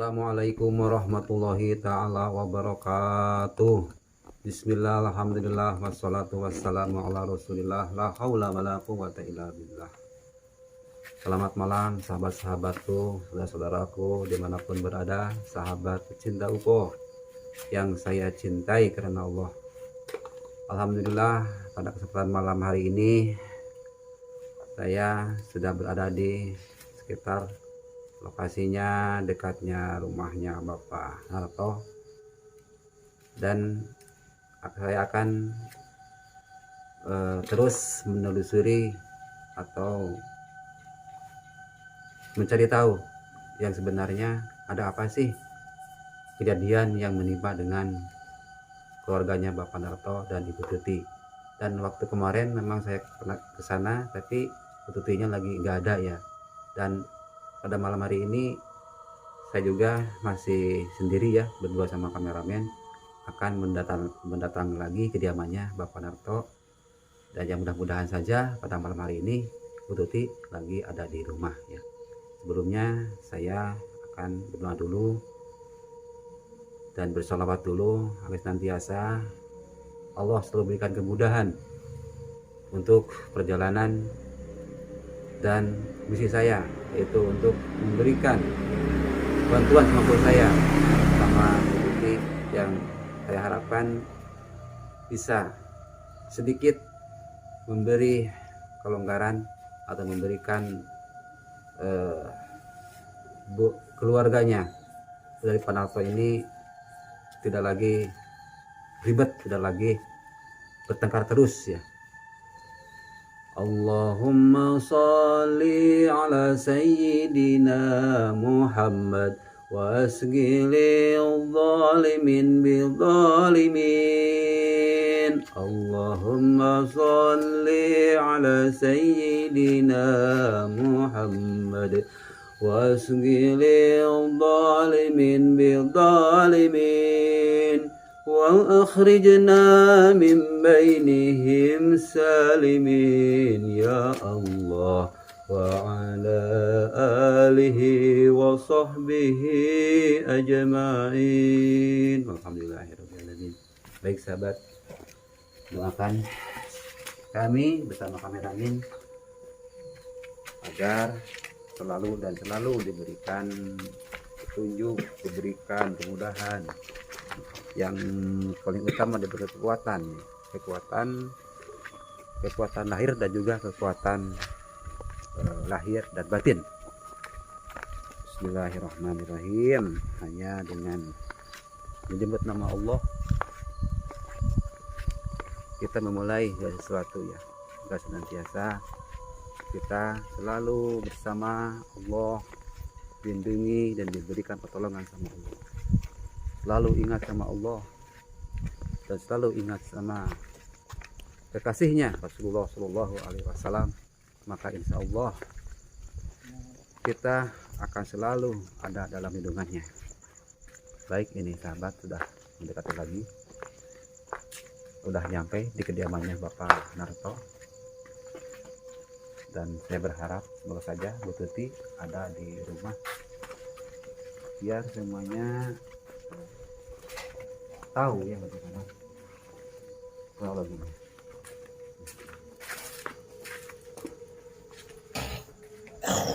Assalamualaikum warahmatullahi ta'ala wabarakatuh. Bismillah, alhamdulillah, wassalatu wassalamu ala rasulillah, la hawla wa la quwwata illa billah. Selamat malam sahabat-sahabatku, saudara-saudaraku dimanapun berada, sahabat pecinta UPO yang saya cintai karena Allah. Alhamdulillah, pada kesempatan malam hari ini saya sudah berada di sekitar lokasinya dekatnya rumahnya Bapak Narto, dan saya akan terus menelusuri atau mencari tahu yang sebenarnya ada apa sih kejadian yang menimpa dengan keluarganya Bapak Narto dan Ibu Tuti. Dan waktu kemarin memang saya pernah ke sana, tapi Ibu Tutinya lagi nggak ada ya. Dan pada malam hari ini saya juga masih sendiri ya, berdua sama kameramen akan mendatangi lagi kediamannya Bapak Narto. Dan yang mudah-mudahan saja pada malam hari ini Bu Tuti lagi ada di rumah ya. Sebelumnya saya akan berdoa dulu dan bersolawat dulu agar senantiasa Allah selalu berikan kemudahan untuk perjalanan dan misi saya, yaitu untuk memberikan bantuan semampu saya sama Tuti, yang saya harapkan bisa sedikit memberi kelonggaran atau memberikan keluarganya dari Pak Narto ini tidak lagi ribet, tidak lagi bertengkar terus ya. Allahumma salli ala sayyidina Muhammad wa asghili zalimin bil zalimin. Allahumma salli ala sayyidina Muhammad wa asghili zalimin bil zalimin. وأخرجنا من بينهم سالمين يا الله وعلى آله وصحبه أجمعين. Alhamdulillahirrahmanirrahim. Baik sahabat, doakan kami bersama kameramen agar selalu diberikan petunjuk, diberikan kemudahan, yang paling utama diberi kekuatan lahir dan juga kekuatan lahir dan batin. Bismillahirrahmanirrahim. Hanya dengan menyebut nama Allah kita memulai sesuatu ya. Agar senantiasa kita selalu bersama Allah, dilindungi dan diberikan pertolongan sama Allah. Selalu ingat sama Allah dan selalu ingat sama kekasihnya Rasulullah Shallallahu Alaihi Wasallam, maka insya Allah kita akan selalu ada dalam lindungannya. Baik, ini sahabat sudah mendekati lagi, sudah nyampe di kediamannya Bapak Narto, dan saya berharap semoga saja Bu Tuti ada di rumah biar semuanya tahu ya bagaimana kronologinya.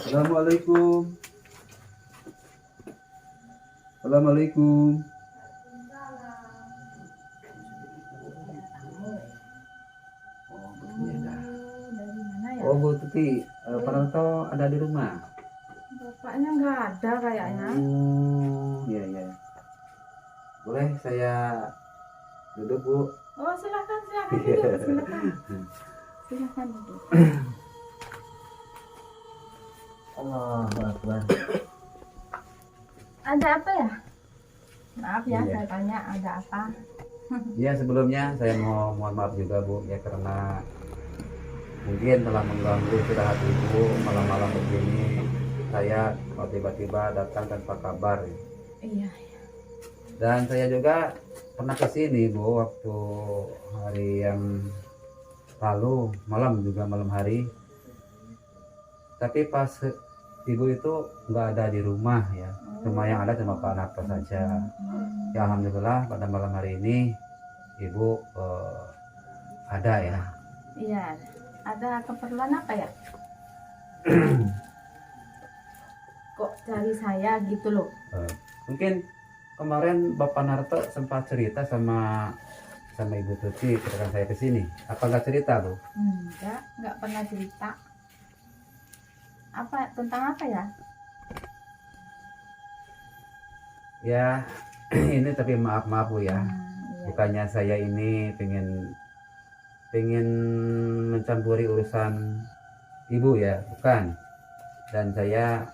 Assalamualaikum. Assalamualaikum. Oh, Bu Tuti, Pak Narto ada di rumah? Bapaknya nggak ada kayaknya. Iya iya. Boleh saya duduk, Bu? Oh, silakan duduk, silakan duduk. Allahu Akbar. Ada apa ya? Maaf ya, Iya. saya tanya ada apa? Ya, sebelumnya saya mohon maaf juga, Bu, ya, karena mungkin telah mengganggu istirahat Ibu malam-malam begini. Saya tiba-tiba datang tanpa kabar. Iya. Dan saya juga pernah ke sini, Bu, waktu hari yang lalu, malam hari. Tapi pas Ibu itu nggak ada di rumah ya. Cuma yang ada cuma Pak Narto saja. Ya alhamdulillah pada malam hari ini ibu ada ya. Iya. Ada keperluan apa ya? Kok cari saya gitu loh? Mungkin kemarin Bapak Narto sempat cerita sama Ibu Tuti ketika saya kesini. Apa nggak cerita Bu? Enggak pernah cerita. Apa tentang apa ya? Ya ini tapi maaf Bu ya. Iya. Bukannya saya ini pengen mencampuri urusan ibu ya, bukan. Dan saya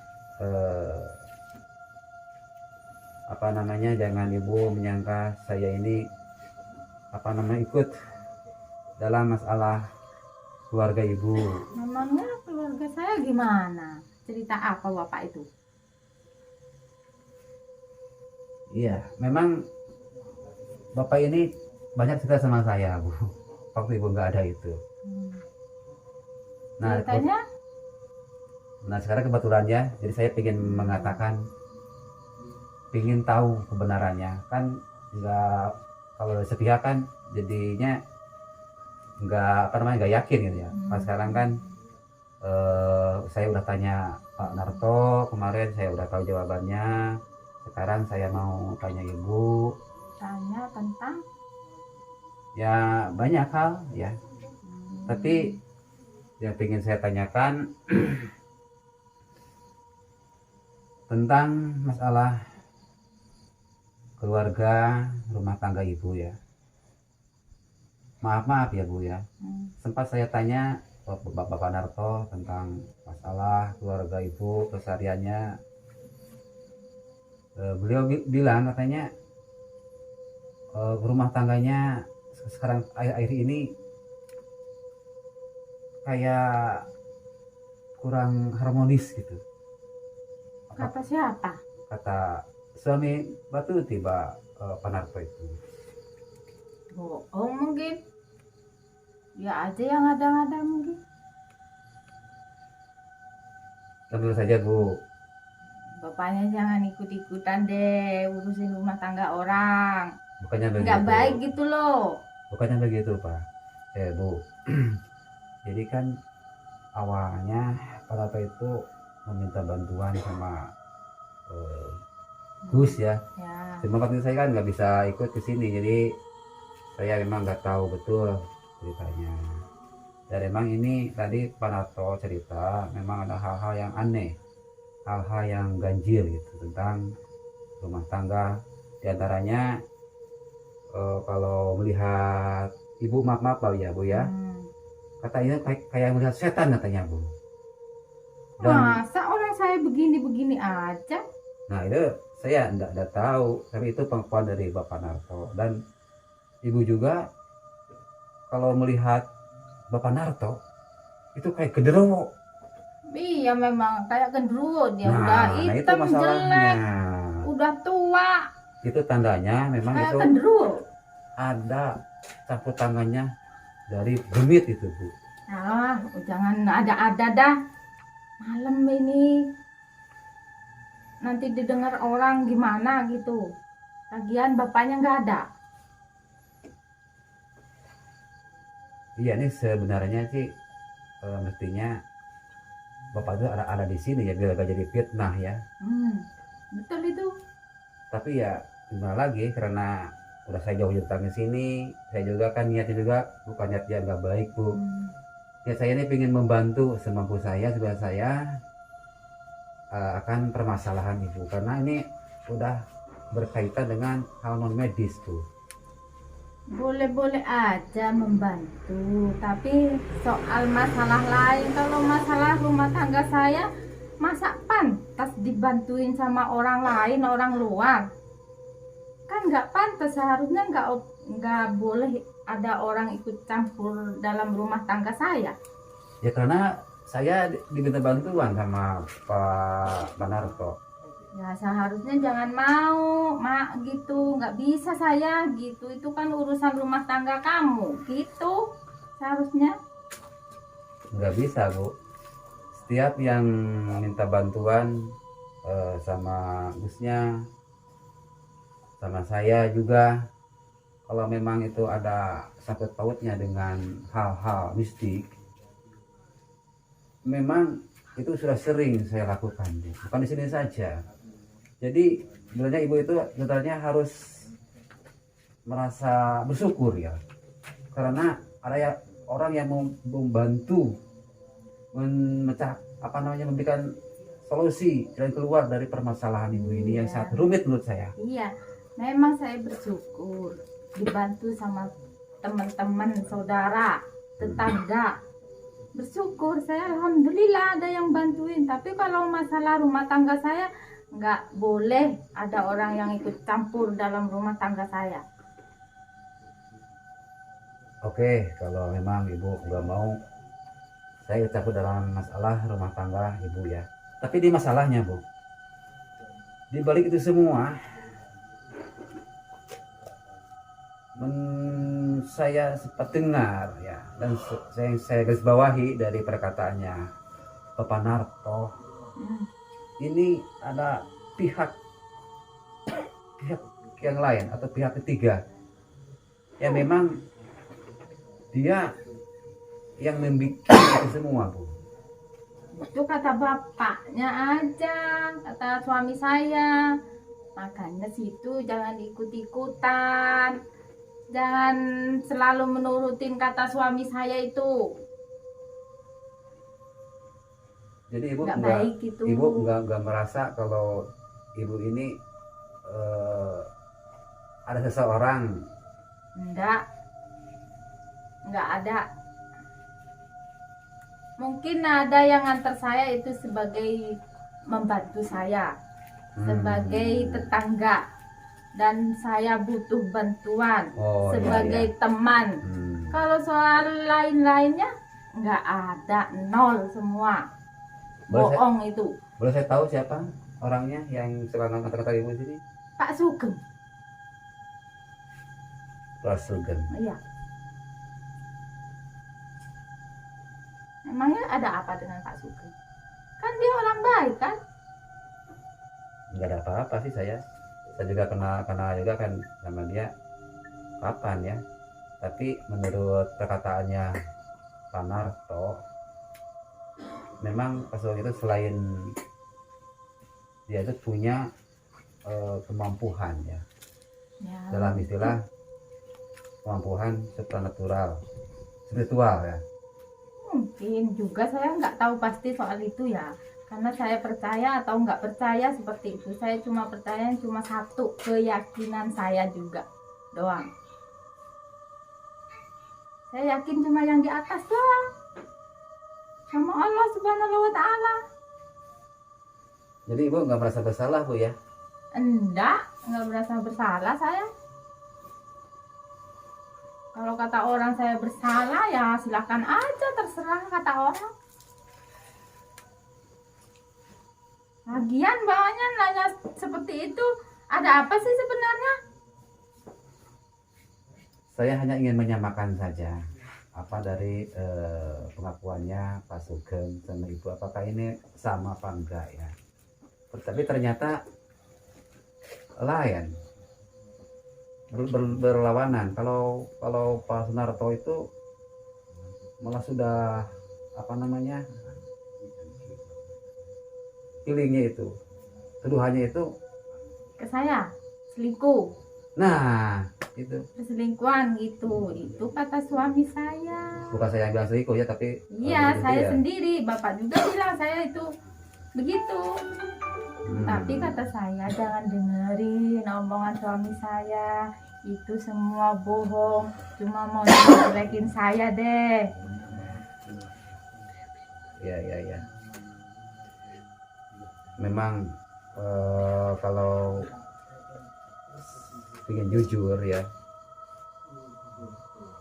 jangan ibu menyangka saya ini ikut dalam masalah keluarga ibu. Memangnya keluarga saya gimana? Cerita apa Bapak itu? Iya, memang Bapak ini banyak cerita sama saya Bu, waktu ibu nggak ada itu. Nah, Ceritanya? sekarang kebetulannya, jadi saya ingin mengatakan, ingin tahu kebenarannya. Kan nggak, kalau sepihak kan jadinya nggak yakin gitu ya. Pas sekarang kan saya udah tanya Pak Narto kemarin, saya udah tahu jawabannya. Sekarang saya mau tanya ibu. Tanya tentang? Ya banyak hal ya. Tapi yang ingin saya tanyakan tentang masalah keluarga rumah tangga ibu ya. Maaf ya Bu ya. Sempat saya tanya Bapak Narto tentang masalah keluarga ibu, kesehariannya. Beliau bilang katanya rumah tangganya sekarang akhir ini kayak kurang harmonis gitu. Kata siapa? Kata suami Batu tiba Pak Narto itu. Bohong mungkin. Ya aja yang ada-ada mungkin. Tentu saja Bu. Bapaknya jangan ikut-ikutan deh urusin rumah tangga orang. Bukannya begitu. Nggak baik gitu loh. Bukannya begitu Pak. Bu. Jadi kan awalnya Pak Narto itu meminta bantuan sama Gus ya. Cuma waktu itu saya kan nggak bisa ikut ke sini, jadi saya memang nggak tahu betul ceritanya. Dan memang ini tadi Pak Narto cerita memang ada hal-hal yang aneh, hal-hal yang ganjil gitu tentang rumah tangga. Di antaranya kalau melihat ibu, maaf ya Bu ya, katanya kayak melihat setan katanya Bu. Dan, masa orang saya begini-begini aja? Nah itu saya enggak tahu, tapi itu pengakuan dari Bapak Narto. Dan ibu juga kalau melihat Bapak Narto itu kayak genderuwo. Iya memang kayak genderuwo dia. Nah, udah itu hitam masalahnya. jelek, udah tua, Itu tandanya memang kayak itu genderuwo. ada campur tangannya dari demit itu Bu. Jangan ada-ada dah. Malam ini nanti didengar orang gimana gitu. Lagian bapaknya nggak ada. Iya, ini sebenarnya sih mestinya Bapak itu ada di sini ya, biar gak jadi fitnah ya. Betul itu. Tapi ya gimana lagi, karena udah saya jauh datang ke sini, saya juga kan niatnya juga bukan niat yang nggak baik Bu. Ya saya ini ingin membantu semampu saya, supaya saya akan permasalahan ibu, karena ini udah berkaitan dengan hal non medis Bu. Boleh-boleh aja membantu, tapi soal masalah lain, kalau masalah rumah tangga saya, masa pantas dibantuin sama orang lain, orang luar? Kan nggak pantas, seharusnya nggak boleh ada orang ikut campur dalam rumah tangga saya. Ya karena saya diminta bantuan sama Pak Narto. Ya seharusnya jangan mau, mak gitu, nggak bisa saya gitu, itu kan urusan rumah tangga kamu, gitu seharusnya. Nggak bisa Bu, setiap yang minta bantuan sama Gusnya, sama saya juga, kalau memang itu ada sangkut pautnya dengan hal-hal mistik, memang itu sudah sering saya lakukan, bukan di sini saja. Jadi sebenarnya ibu itu sebenarnya harus merasa bersyukur ya, karena ada ya orang yang mau membantu memecah memberikan solusi dan keluar dari permasalahan ibu ini yang sangat rumit menurut saya. Iya, memang saya bersyukur dibantu sama teman-teman, saudara, tetangga. Bersyukur saya, alhamdulillah ada yang bantuin. Tapi kalau masalah rumah tangga saya, nggak boleh ada orang yang ikut campur dalam rumah tangga saya. Oke, kalau memang ibu nggak mau saya ikut campur dalam masalah rumah tangga ibu ya. Tapi di masalahnya bu, di balik itu semua, saya sempat dengar ya, dan saya garis bawahi dari perkataannya Bapak Narto, ini ada pihak yang lain atau pihak ketiga yang memang dia yang membuat itu semua bu. Itu kata bapaknya aja, kata suami saya. Makanya situ jangan ikut-ikutan, jangan selalu menurutin kata suami saya itu. Jadi ibu Nggak nggak, baik itu. ibu nggak merasa kalau ibu ini ada seseorang. Enggak ada. Mungkin ada yang antar saya itu sebagai membantu saya, sebagai tetangga, dan saya butuh bantuan sebagai teman. Kalau soal lain-lainnya nggak ada, nol semua. Bohong itu. Boleh saya tahu siapa orangnya yang sekarang kata-kata ibu sini? Pak Sugeng. Pak Sugeng. Iya. Emangnya ada apa dengan Pak Sugeng? Kan dia orang baik kan? Nggak ada apa-apa sih saya juga kenal juga kan sama dia kapan ya. Tapi menurut perkataannya Pak Narto, memang Pak Sugeng itu selain dia itu punya kemampuan ya, dalam istilah kemampuan supranatural, spiritual ya. Mungkin juga saya nggak tahu pasti soal itu ya, karena saya percaya atau nggak percaya seperti itu. Saya cuma percaya cuma satu, keyakinan saya juga doang. Saya yakin cuma yang di atas doang, sama Allah Subhanahu wa Ta'ala. Jadi ibu nggak merasa bersalah bu ya? Nggak merasa bersalah saya. Kalau kata orang saya bersalah ya silakan aja, terserah kata orang. Lagian bawahnya nanya seperti itu, ada apa sih sebenarnya? Saya hanya ingin menyamakan saja apa dari pengakuannya Pak Sugeng sama ibu, apakah ini sama apa enggak ya. Tapi ternyata lain, berlawanan. Kalau Pak Sunarto itu malah sudah feelingnya itu, tuduhannya itu Ke saya selingkuh, nah itu perselingkuhan gitu. Itu kata suami saya. bukan saya yang bilang selingkuh ya, tapi Iya, saya ya. sendiri. Bapak juga bilang saya itu begitu. Tapi kata saya jangan dengerin omongan suami saya. Itu semua bohong. Cuma mau jelekin saya deh. Ya. Memang kalau ingin jujur ya,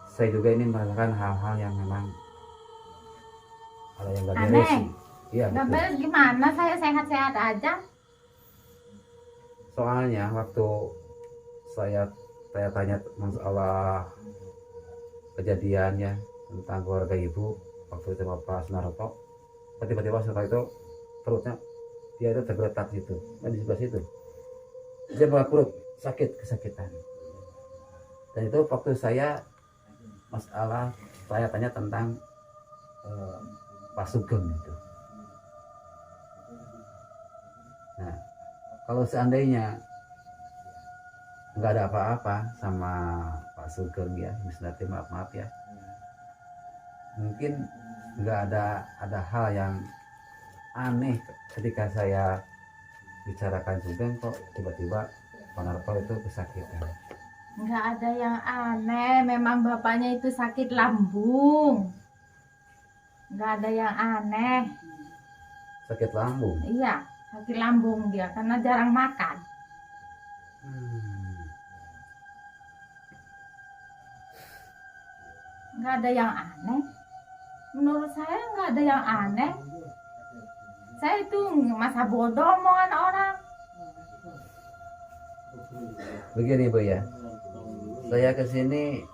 saya juga ini merasakan hal-hal yang memang ada yang gak beres Aneh. sih. Iya, Gak betul. beres gimana? Saya sehat-sehat aja. Soalnya waktu saya tanya masalah kejadiannya tentang keluarga ibu waktu itu Pak Sunarto, tiba-tiba setelah itu perutnya dia itu tergeletak situ, nah, di sebelah situ. Dia mengaku kesakitan. Dan itu waktu saya masalah saya tanya tentang Pak Sugeng itu. Nah, kalau seandainya nggak ada apa-apa sama Pak Sugeng ya, misalnya maaf ya, mungkin nggak ada hal yang aneh ketika saya bicarakan Sugeng kok tiba-tiba Pak Narto itu kesakitan. Nggak ada yang aneh, memang bapaknya itu sakit lambung. Nggak ada yang aneh. Sakit lambung. Iya, sakit lambung dia karena jarang makan. Nggak ada yang aneh. Menurut saya nggak ada yang aneh. Saya itu masa bodoh omongan orang. Begini Bu ya, saya kesini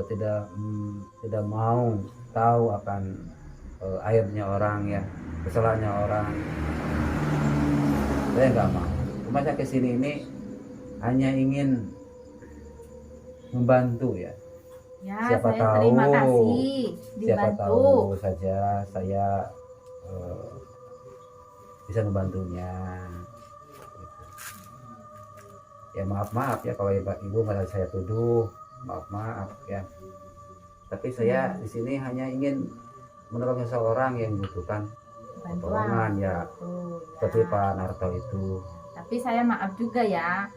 tidak mau tahu akan aibnya orang ya, kesalahannya orang. Saya nggak mau. Cuma saya kesini ini hanya ingin membantu ya. Ya, Siapa saya tahu, terima kasih siapa dibantu. tahu saja saya bisa membantunya. Ya maaf ya kalau ibu malah saya tuduh, maaf ya. Tapi saya di sini hanya ingin menolong seseorang yang membutuhkan pertolongan ya, seperti Pak Narto itu. Tapi saya maaf juga ya,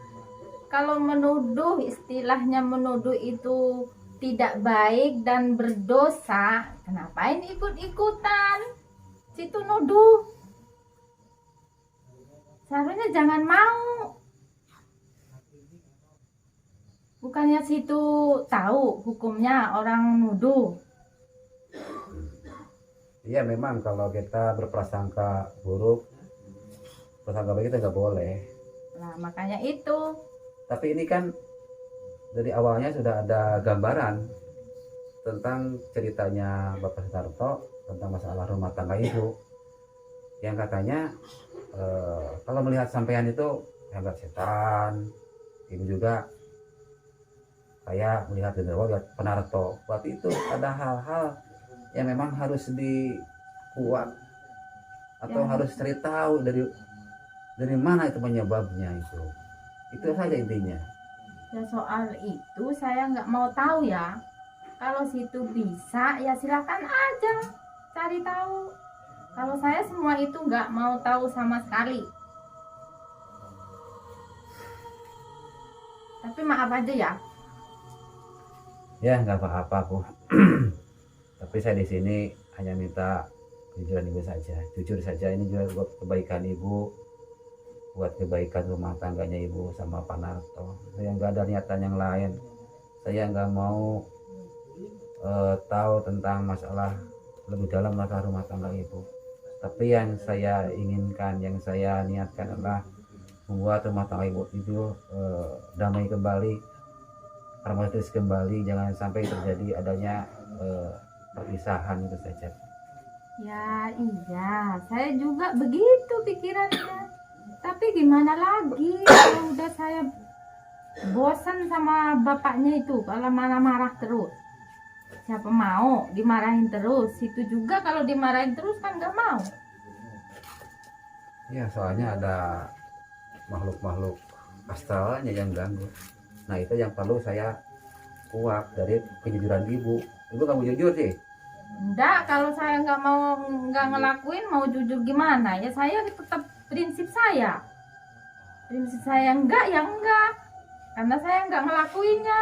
kalau menuduh, istilahnya menuduh itu tidak baik dan berdosa, kenapa ini ikut-ikutan situ nuduh? Seharusnya jangan mau. Bukannya situ tahu hukumnya orang nuduh. Iya memang kalau kita berprasangka buruk, prasangka baik kita nggak boleh. Nah makanya itu. Tapi ini kan dari awalnya sudah ada gambaran tentang ceritanya Bapak Sutarto tentang masalah rumah tangga ibu, yang katanya kalau melihat sampean itu hebat setan, ibu juga kayak melihat genderuwo lihat Penarto. Berarti itu ada hal-hal yang memang harus dikuat atau Ya. harus cari tahu dari mana itu penyebabnya itu saja intinya. Ya soal itu saya nggak mau tahu ya. Kalau situ bisa ya silakan aja cari tahu. Kalau saya semua itu nggak mau tahu sama sekali. Tapi maaf aja ya. Ya nggak apa-apa Bu. Tapi saya di sini hanya minta kejujuran ibu saja, jujur saja. Ini juga buat kebaikan ibu, buat kebaikan rumah tangganya ibu sama Pak Narto. Saya nggak ada niatan yang lain. Saya nggak mau tahu tentang masalah lebih dalam masalah rumah tangga ibu. Tapi yang saya inginkan, yang saya niatkan adalah membuat rumah tangga ibu itu damai kembali, harmonis kembali, jangan sampai terjadi adanya perpisahan itu saja. Ya iya, saya juga begitu pikirannya. Tapi gimana lagi kalau udah saya bosan sama bapaknya itu, kalau marah-marah terus. Siapa mau dimarahin terus? Itu juga kalau dimarahin terus kan nggak mau. Ya soalnya ada makhluk-makhluk astralnya yang ganggu. Nah itu yang perlu saya kuat dari kejujuran ibu. Ibu kamu jujur sih. Enggak, kalau saya nggak ngelakuin mau jujur gimana? Ya saya tetap prinsip saya. Prinsip saya enggak ya enggak. Karena saya nggak ngelakuinnya.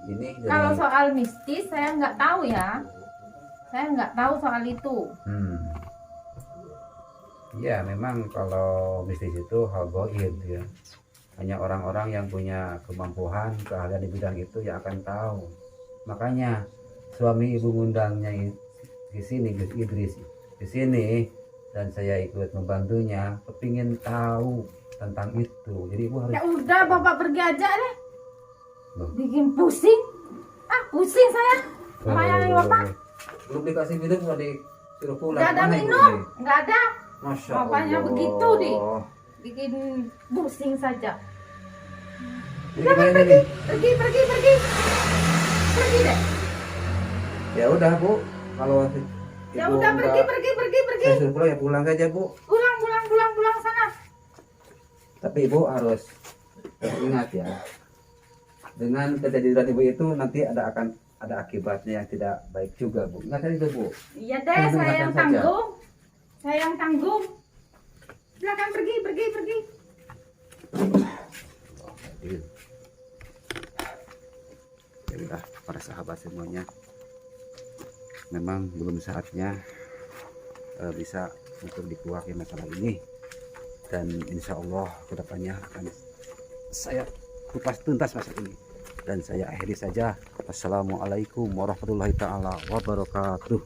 Ini Kalau soal mistis saya nggak tahu ya. Saya nggak tahu soal itu. Ya memang kalau mistis itu hal goib ya. Hanya orang-orang yang punya kemampuan, keahlian di bidang itu yang akan tahu. Makanya suami ibu ngundangnya di sini, Gus Idris di sini, dan saya ikut membantunya, kepingin tahu tentang itu. Jadi ibu harus. Ya udah bapak pergi aja deh. Loh. Bikin pusing. Pusing saya. Melayani bapak. Belum dikasih minum nggak Suruh pulang. Nggak ada Mana ibu minum, ini? nggak ada. Masya Makanya Allah. begitu, Di. Bikin pusing saja. Ini gimana nih? Pergi. Pergi deh. Ya udah bu, kalau Ya ibu udah nggak- pergi. saya suruh pulang ya pulang saja bu. Pulang sana. Tapi ibu harus ingat ya, dengan kejadian ibu itu nanti akan ada akibatnya yang tidak baik juga bu. Ingat itu bu. Iya deh, Jangan saya yang dengarkan saja. tanggung. Saya yang tanggung. Silakan pergi. Ya udah para sahabat semuanya, memang belum saatnya bisa untuk dikeluarkan masalah ini, dan insya Allah kedepannya akan saya kupas tuntas masalah ini, dan saya akhiri saja. Wassalamualaikum warahmatullahi taala wabarakatuh.